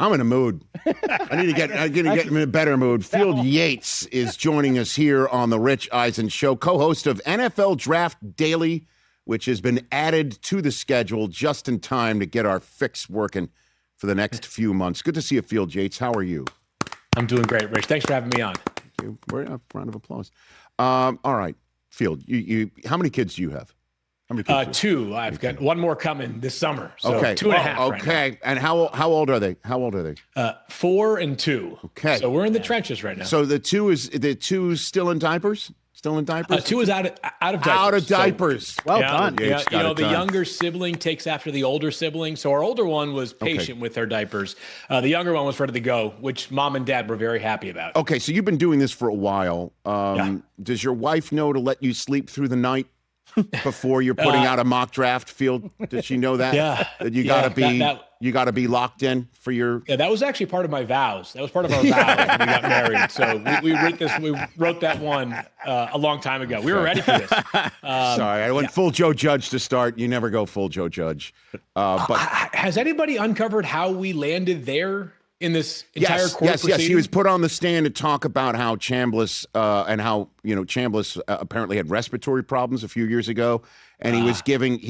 I'm in a mood. I need to get in a better mood. Field Yates is joining us here on the Rich Eisen Show, co-host of NFL Draft Daily, which has been added to the schedule just in time to get our fix working for the next few months. Good to see you, Field Yates. How are you? I'm doing great, Rich. Thanks for having me on. Thank you. A round of applause. All right, Field, you how many kids do you have? How many kids two. I've got one more coming this summer. So okay. 2.5 Okay. Right now. And how old are they? 4 and 2. Okay. So we're in the trenches right now. So the two still in diapers? Still in diapers? 2 is out of diapers. Out of diapers. So, well done. Yeah, the younger sibling takes after the older sibling. So our older one was patient with her diapers. The younger one was ready to go, which mom and dad were very happy about. Okay, so you've been doing this for a while. Does your wife know to let you sleep through the night before you're putting out a mock draft, Field? Does she know that? Yeah. That you gotta be locked in for your. Yeah, that was actually part of my vows. That was part of our vows when we got married. So we wrote that one a long time ago. We were ready for this. Sorry, I went full Joe Judge to start. You never go full Joe Judge. But has anybody uncovered how we landed there in this entire court proceeding? Yes. He was put on the stand to talk about how Chambliss and how Chambliss apparently had respiratory problems a few years ago, and he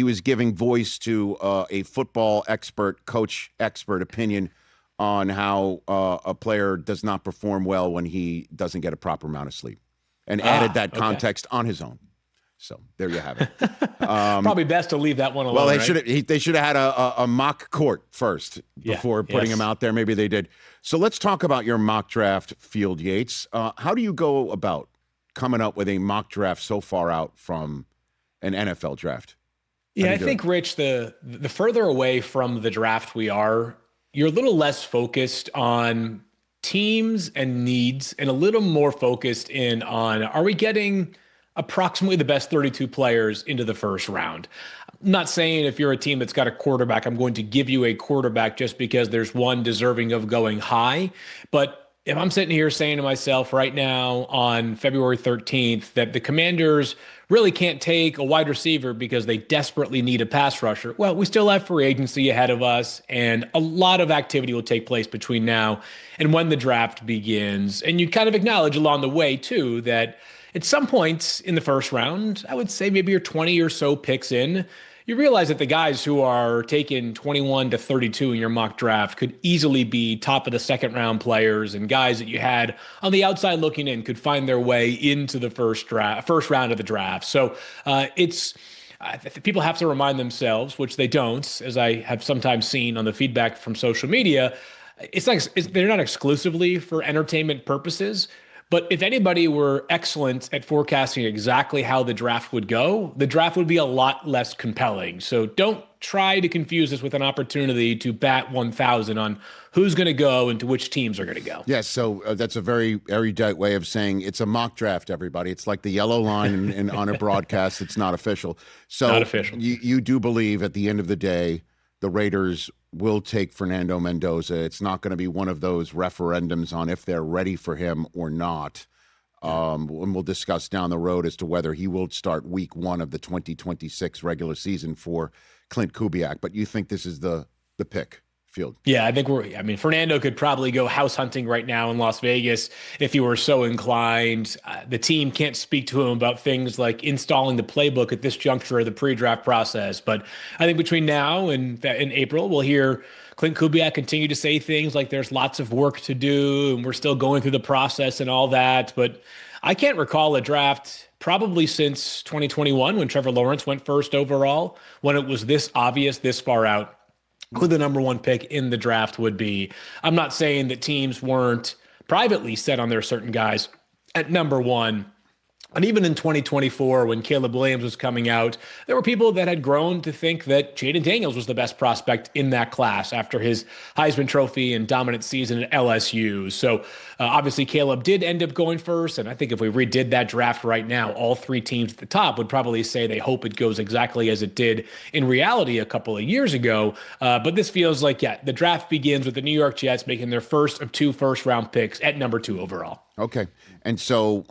was giving voice to a football expert, coach expert opinion on how a player does not perform well when he doesn't get a proper amount of sleep, and added that context on his own. So there you have it. Probably best to leave that one alone. Well, right? they should have had a mock court first before putting him out there. Maybe they did. So let's talk about your mock draft, Field Yates. How do you go about coming up with a mock draft so far out from an NFL draft? Yeah, I think, Rich, the further away from the draft we are, you're a little less focused on teams and needs and a little more focused in on, are we getting approximately the best 32 players into the first round? I'm not saying if you're a team that's got a quarterback, I'm going to give you a quarterback just because there's one deserving of going high. But if I'm sitting here saying to myself right now on February 13th that the Commanders really can't take a wide receiver because they desperately need a pass rusher, well, we still have free agency ahead of us, and a lot of activity will take place between now and when the draft begins. And you kind of acknowledge along the way, too, that at some point in the first round, I would say maybe you're 20 or so picks in, you realize that the guys who are taking 21 to 32 in your mock draft could easily be top of the second round players, and guys that you had on the outside looking in could find their way into the first round of the draft. So people have to remind themselves, which they don't, as I have sometimes seen on the feedback from social media, they're not exclusively for entertainment purposes. But if anybody were excellent at forecasting exactly how the draft would go, the draft would be a lot less compelling. So don't try to confuse this with an opportunity to bat 1,000 on who's going to go and to which teams are going to go. Yes, so that's a very erudite way of saying it's a mock draft, everybody. It's like the yellow line on a broadcast. It's not official. So not official. You do believe at the end of the day, the Raiders will take Fernando Mendoza. It's not going to be one of those referendums on if they're ready for him or not. And we'll discuss down the road as to whether he will start week 1 of the 2026 regular season for Clint Kubiak. But you think this is the pick, Field? Yeah, I think Fernando could probably go house hunting right now in Las Vegas if he were so inclined. The team can't speak to him about things like installing the playbook at this juncture of the pre-draft process. But I think between now and in April, we'll hear Clint Kubiak continue to say things like there's lots of work to do and we're still going through the process and all that. But I can't recall a draft probably since 2021 when Trevor Lawrence went first overall, when it was this obvious, this far out, who the number one pick in the draft would be. I'm not saying that teams weren't privately set on their certain guys at number one. And even in 2024, when Caleb Williams was coming out, there were people that had grown to think that Jaden Daniels was the best prospect in that class after his Heisman Trophy and dominant season at LSU. So obviously Caleb did end up going first. And I think if we redid that draft right now, all three teams at the top would probably say they hope it goes exactly as it did in reality a couple of years ago. But this feels like, the draft begins with the New York Jets making their first of 2 first-round picks at number 2 overall. Okay. And so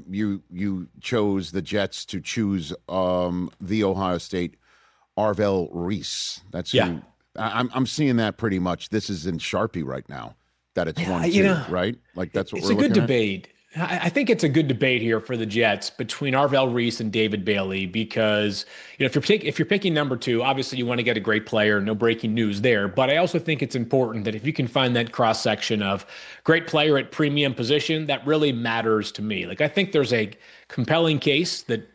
you chose the Jets to choose the Ohio State Arvell Reese. That's who I'm seeing that pretty much. This is in Sharpie right now. That it's 1-2, right? Like that's what it's we're looking at. It's a good debate. I think it's a good debate here for the Jets between Arvell Reese and David Bailey because if you're picking number 2, obviously you want to get a great player. No breaking news there, but I also think it's important that if you can find that cross section of great player at premium position, that really matters to me. Like I think there's a compelling case that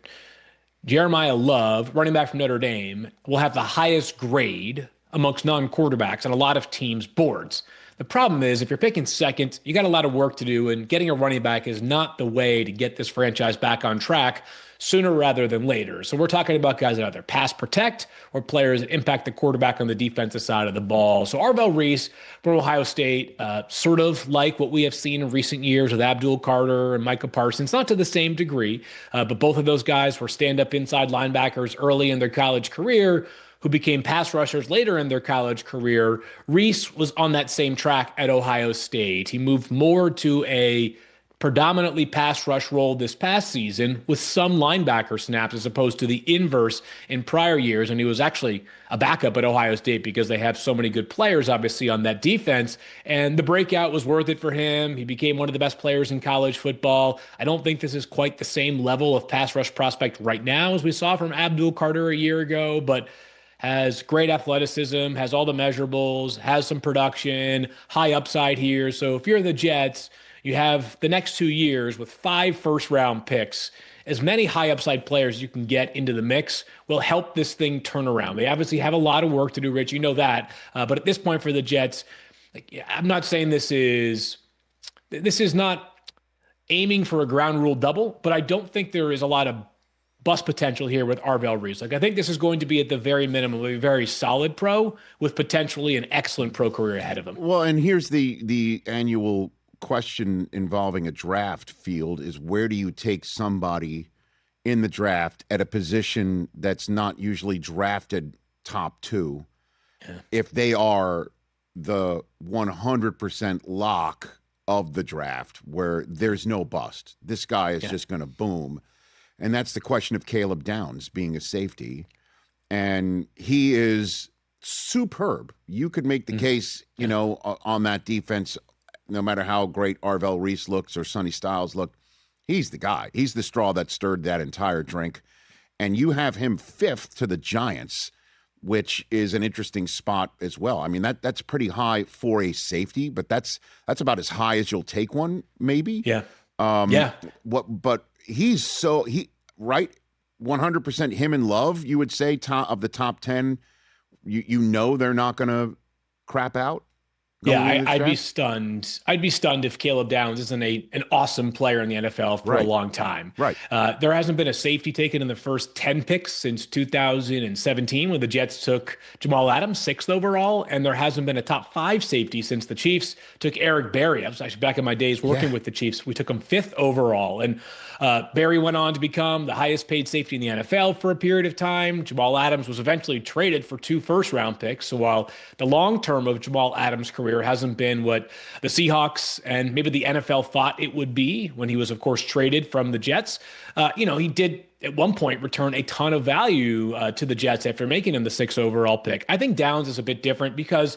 Jeremiyah Love, running back from Notre Dame, will have the highest grade amongst non-quarterbacks on a lot of teams' boards. The problem is if you're picking second, you got a lot of work to do, and getting a running back is not the way to get this franchise back on track sooner rather than later. So we're talking about guys that either pass protect or players that impact the quarterback on the defensive side of the ball. So Arvell Reese from Ohio State, sort of like what we have seen in recent years with Abdul Carter and Micah Parsons, not to the same degree, but both of those guys were stand-up inside linebackers early in their college career who became pass rushers later in their college career. Reese was on that same track at Ohio State. He moved more to a predominantly pass rush role this past season with some linebacker snaps as opposed to the inverse in prior years. And he was actually a backup at Ohio State because they have so many good players, obviously, on that defense. And the breakout was worth it for him. He became one of the best players in college football. I don't think this is quite the same level of pass rush prospect right now as we saw from Abdul Carter a year ago, but has great athleticism, has all the measurables, has some production, high upside here. So if you're the Jets, you have the next 2 years with 5 first-round picks. As many high upside players you can get into the mix will help this thing turn around. They obviously have a lot of work to do, Rich. You know that. But at this point for the Jets, I'm not saying this is not aiming for a ground rule double, but I don't think there is a lot of bust potential here with Arvell Reese. Like I think this is going to be at the very minimum a very solid pro with potentially an excellent pro career ahead of him. Well, and here's the annual question involving a draft field is where do you take somebody in the draft at a position that's not usually drafted top 2 if they are the 100% lock of the draft where there's no bust. This guy is just going to boom. And that's the question of Caleb Downs being a safety. And he is superb. You could make the case, on that defense, no matter how great Arvell Reese looks or Sonny Styles look, he's the guy. He's the straw that stirred that entire drink. And you have him 5th to the Giants, which is an interesting spot as well. I mean, that's pretty high for a safety, but that's about as high as you'll take one, maybe. Yeah. But he's 100% him in Love, you would say, of the top 10, they're not going to crap out? Yeah, I'd be stunned. I'd be stunned if Caleb Downs isn't an awesome player in the NFL for a long time. Right. There hasn't been a safety taken in the first 10 picks since 2017 when the Jets took Jamal Adams 6th overall, and there hasn't been a top 5 safety since the Chiefs took Eric Berry. I was actually back in my days working with the Chiefs. We took him 5th overall, and Berry went on to become the highest paid safety in the NFL for a period of time. Jamal Adams was eventually traded for 2 first-round picks. So while the long term of Jamal Adams' career hasn't been what the Seahawks and maybe the NFL thought it would be when he was, of course, traded from the Jets, he did at one point return a ton of value to the Jets after making him the 6th overall pick. I think Downs is a bit different because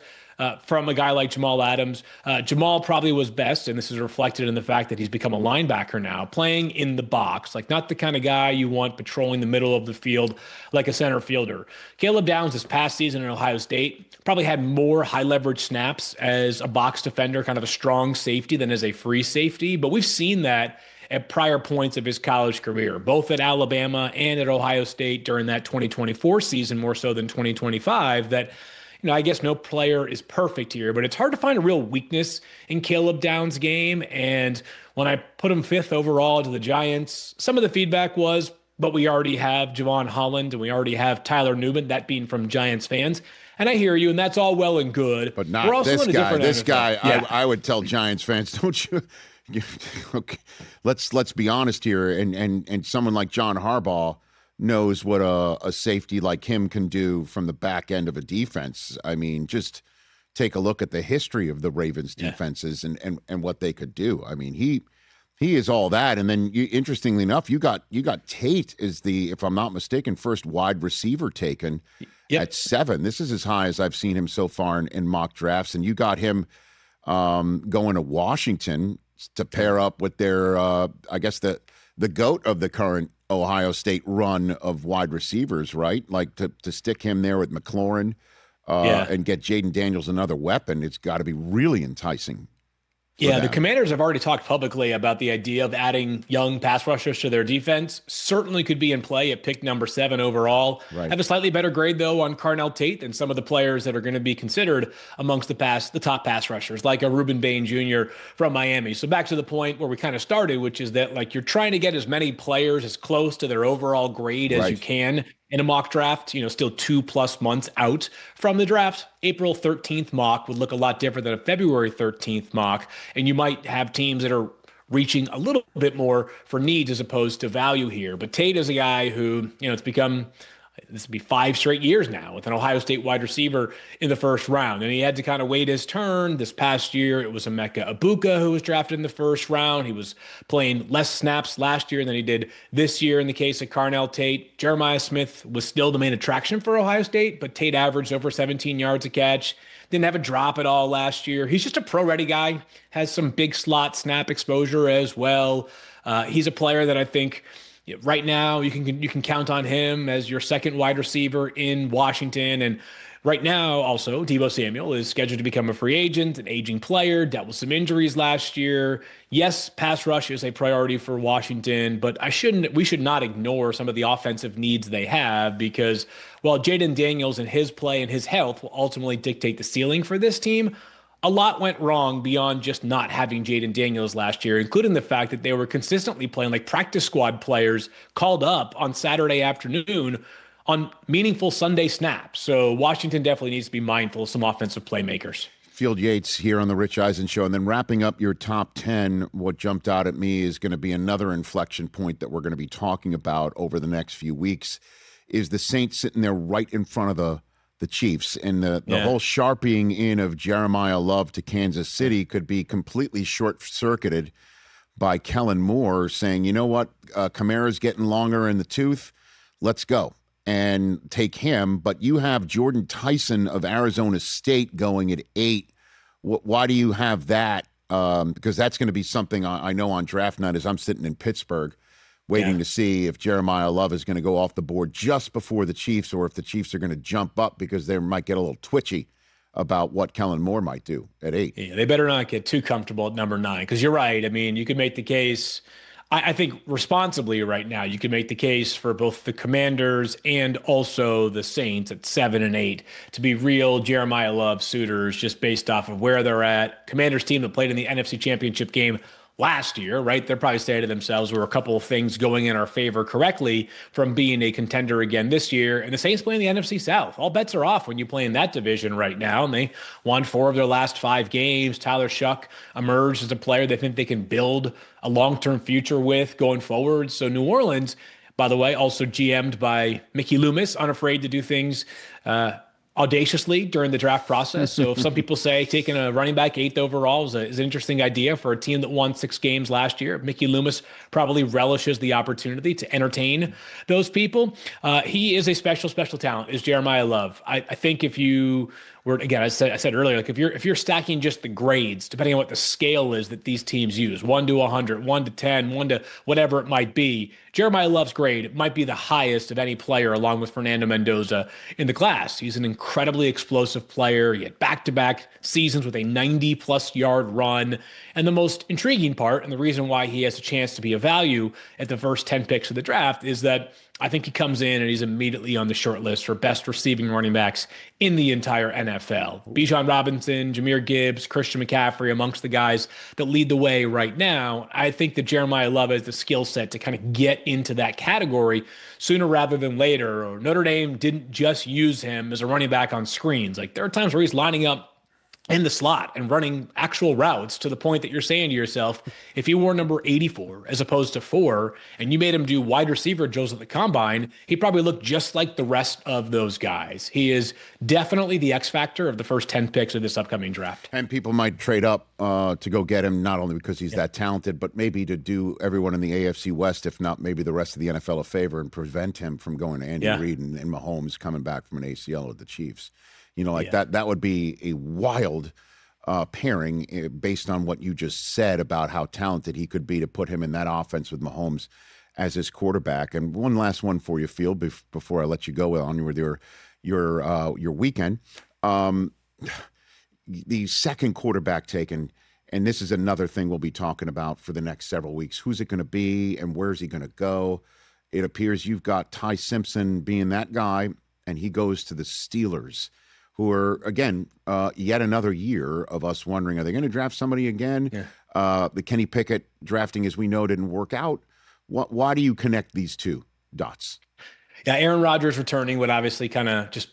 from a guy like Jamal Adams, Jamal probably was best, and this is reflected in the fact that he's become a linebacker now, playing in the box, like not the kind of guy you want patrolling the middle of the field like a center fielder. Caleb Downs this past season in Ohio State probably had more high leverage snaps as a box defender, kind of a strong safety than as a free safety, but we've seen that at prior points of his college career, both at Alabama and at Ohio State during that 2024 season, more so than 2025, that I guess no player is perfect here, but it's hard to find a real weakness in Caleb Downs' game. And when I put him 5th overall to the Giants, some of the feedback was, but we already have Javon Holland and we already have Tyler Newman, that being from Giants fans. And I hear you, and that's all well and good. But not this guy. This guy, I would tell Giants fans, don't you? Okay, let's be honest here. And someone like John Harbaugh knows what a safety like him can do from the back end of a defense. I mean, just take a look at the history of the Ravens defenses and what they could do. I mean, he is all that. And then interestingly enough, you got Tate is the, if I'm not mistaken, first wide receiver taken. at 7. This is as high as I've seen him so far in mock drafts. And you got him going to Washington to pair up with their, I guess, the GOAT of the current Ohio State run of wide receivers, right? Like to stick him there with McLaurin and get Jaden Daniels another weapon. It's got to be really enticing. Yeah, the Commanders have already talked publicly about the idea of adding young pass rushers to their defense. Certainly could be in play at pick number 7 overall. Right. Have a slightly better grade, though, on Carnell Tate than some of the players that are going to be considered amongst the top pass rushers, like a Reuben Bain Jr. from Miami. So back to the point where we kind of started, which is that like you're trying to get as many players as close to their overall grade as you can in a mock draft, still 2+ months out from the draft. April 13th mock would look a lot different than a February 13th mock. And you might have teams that are reaching a little bit more for needs as opposed to value here. But Tate is a guy who, it's become, this would be 5 straight years now with an Ohio State wide receiver in the first round. And he had to kind of wait his turn. This past year, it was Emeka Egbuka who was drafted in the first round. He was playing less snaps last year than he did this year in the case of Carnell Tate. Jeremiyah Smith was still the main attraction for Ohio State, but Tate averaged over 17 yards a catch. Didn't have a drop at all last year. He's just a pro-ready guy, has some big slot snap exposure as well. He's a player that I think right now you can count on him as your second wide receiver in Washington. And right now also Deebo Samuel is scheduled to become a free agent, an aging player, dealt with some injuries last year. Yes, pass rush is a priority for Washington, but we should not ignore some of the offensive needs they have, because while Jaden Daniels and his play and his health will ultimately dictate the ceiling for this team, a lot went wrong beyond just not having Jaden Daniels last year, including the fact that they were consistently playing like practice squad players called up on Saturday afternoon on meaningful Sunday snaps. So Washington definitely needs to be mindful of some offensive playmakers. Field Yates here on the Rich Eisen Show. And then wrapping up your top 10, what jumped out at me is going to be another inflection point that we're going to be talking about over the next few weeks, is the Saints sitting there right in front of the Chiefs. And the whole sharpieing in of Jeremiyah Love to Kansas City could be completely short-circuited by Kellen Moore saying, you know what, Kamara's getting longer in the tooth, let's go and take him. But you have Jordan Tyson of Arizona State going at 8. Why do you have that? Because that's going to be something I know on draft night as I'm sitting in Pittsburgh waiting to see if Jeremiyah Love is going to go off the board just before the Chiefs, or if the Chiefs are going to jump up because they might get a little twitchy about what Kellen Moore might do at 8. Yeah, they better not get too comfortable at number 9, because you're right. I mean, you could make the case, I think responsibly right now, you could make the case for both the Commanders and also the Saints at 7 and 8 to be real Jeremiyah Love suitors just based off of where they're at. Commanders team that played in the NFC Championship game last year, right? They're probably saying to themselves, were a couple of things going in our favor correctly from being a contender again this year. And the Saints play in the NFC South. All bets are off when you play in that division right now. And they won 4 of their last 5 games. Tyler Shuck emerged as a player they think they can build a long-term future with going forward. So New Orleans, by the way, also GM'd by Mickey Loomis, unafraid to do things audaciously during the draft process. So if some people say taking a running back 8th overall is an interesting idea for a team that won 6 games last year, Mickey Loomis probably relishes the opportunity to entertain those people. He is a special talent, is Jeremiyah Love. I think if you were, again, I said earlier, like if you're stacking just the grades, depending on what the scale is that these teams use, 1 to 100, 1 to 10, 1 to whatever it might be, Jeremiyah Love's grade might be the highest of any player along with Fernando Mendoza in the class. He's an incredibly explosive player. He had back-to-back seasons with a 90-plus yard run. And the most intriguing part, and the reason why he has a chance to be a value at the first 10 picks of the draft, is that I think he comes in and he's immediately on the short list for best receiving running backs in the entire NFL. Bijan Robinson, Jahmyr Gibbs, Christian McCaffrey, amongst the guys that lead the way right now. I think that Jeremiyah Love has the skill set to kind of get into that category sooner rather than later. Or Notre Dame didn't just use him as a running back on screens. Like there are times where he's lining up in the slot and running actual routes, to the point that you're saying to yourself, if he wore number 84 as opposed to 4, and you made him do wide receiver drills at the combine, he probably looked just like the rest of those guys. He is definitely the X factor of the first 10 picks of this upcoming draft. And people might trade up to go get him, not only because he's that talented, but maybe to do everyone in the AFC West, if not maybe the rest of the NFL, a favor and prevent him from going to Andy Reid and Mahomes coming back from an ACL with the Chiefs. You know, like that would be a wild pairing based on what you just said about how talented he could be, to put him in that offense with Mahomes as his quarterback. And one last one for you, Field, before I let you go on with your weekend. The second quarterback taken, and this is another thing we'll be talking about for the next several weeks. Who's it going to be and where's he going to go? It appears you've got Ty Simpson being that guy, and he goes to the Steelers, who are, again, yet another year of us wondering, are they going to draft somebody again? Yeah. The Kenny Pickett drafting, as we know, didn't work out. Why do you connect these two dots? Yeah, Aaron Rodgers returning would obviously kind of just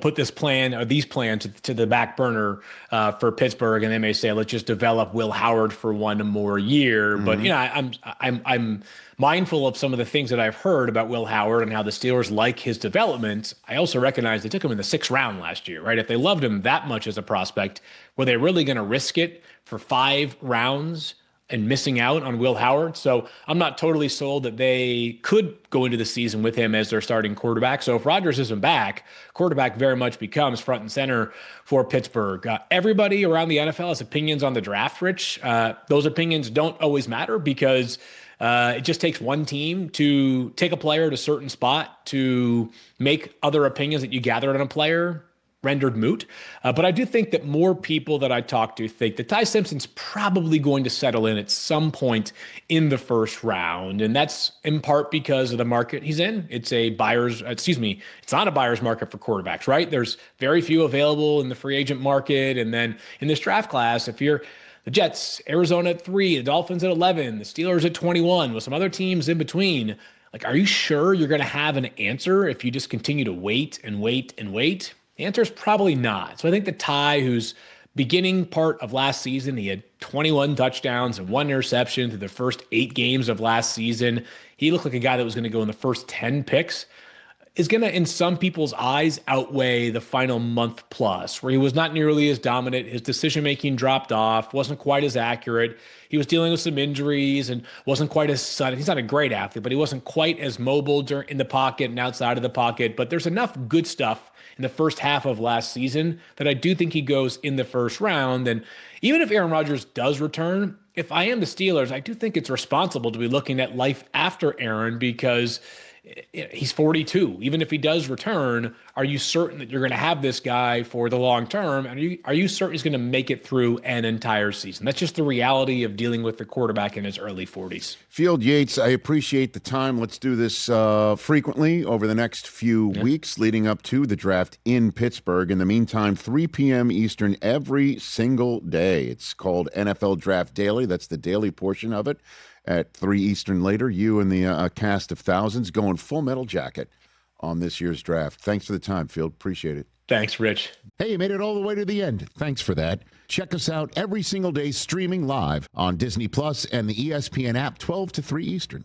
put this plan or these plans to the back burner for Pittsburgh, and they may say, let's just develop Will Howard for one more year. Mm-hmm. But you know, I'm mindful of some of the things that I've heard about Will Howard and how the Steelers like his development. I also recognize they took him in the 6th round last year, right? If they loved him that much as a prospect, were they really going to risk it for 5 rounds and missing out on Will Howard? So I'm not totally sold that they could go into the season with him as their starting quarterback. So if Rodgers isn't back, quarterback very much becomes front and center for Pittsburgh. Everybody around the NFL has opinions on the draft, Rich. Those opinions don't always matter, because it just takes one team to take a player at a certain spot to make other opinions that you gathered on a player rendered moot. But I do think that more people that I talk to think that Ty Simpson's probably going to settle in at some point in the 1st round. And that's in part because of the market he's in. It's not a buyer's market for quarterbacks, right? There's very few available in the free agent market. And then in this draft class, if you're the Jets, Arizona at 3, the Dolphins at 11, the Steelers at 21, with some other teams in between, like, are you sure you're going to have an answer if you just continue to wait and wait and wait? The answer is probably not. So I think the Ty, who's beginning part of last season, he had 21 touchdowns and 1 interception through the first 8 games of last season. He looked like a guy that was going to go in the first 10 picks, is going to, in some people's eyes, outweigh the final month plus, where he was not nearly as dominant. His decision-making dropped off, wasn't quite as accurate. He was dealing with some injuries and wasn't quite as sudden. He's not a great athlete, but he wasn't quite as mobile in the pocket and outside of the pocket. But there's enough good stuff in the first half of last season that I do think he goes in the 1st round. And even if Aaron Rodgers does return, if I am the Steelers, I do think it's responsible to be looking at life after Aaron, because he's 42. Even if he does return, are you certain that you're going to have this guy for the long term? And are you certain he's going to make it through an entire season? That's just the reality of dealing with the quarterback in his early 40s. Field, Yates, I appreciate the time. Let's do this frequently over the next few weeks leading up to the draft in Pittsburgh. In the meantime, 3 p.m. Eastern every single day. It's called NFL Draft Daily. That's the daily portion of it. At 3 Eastern later, you and the cast of thousands going full metal jacket on this year's draft. Thanks for the time, Field. Appreciate it. Thanks, Rich. Hey, you made it all the way to the end. Thanks for that. Check us out every single day streaming live on Disney Plus and the ESPN app 12 to 3 Eastern.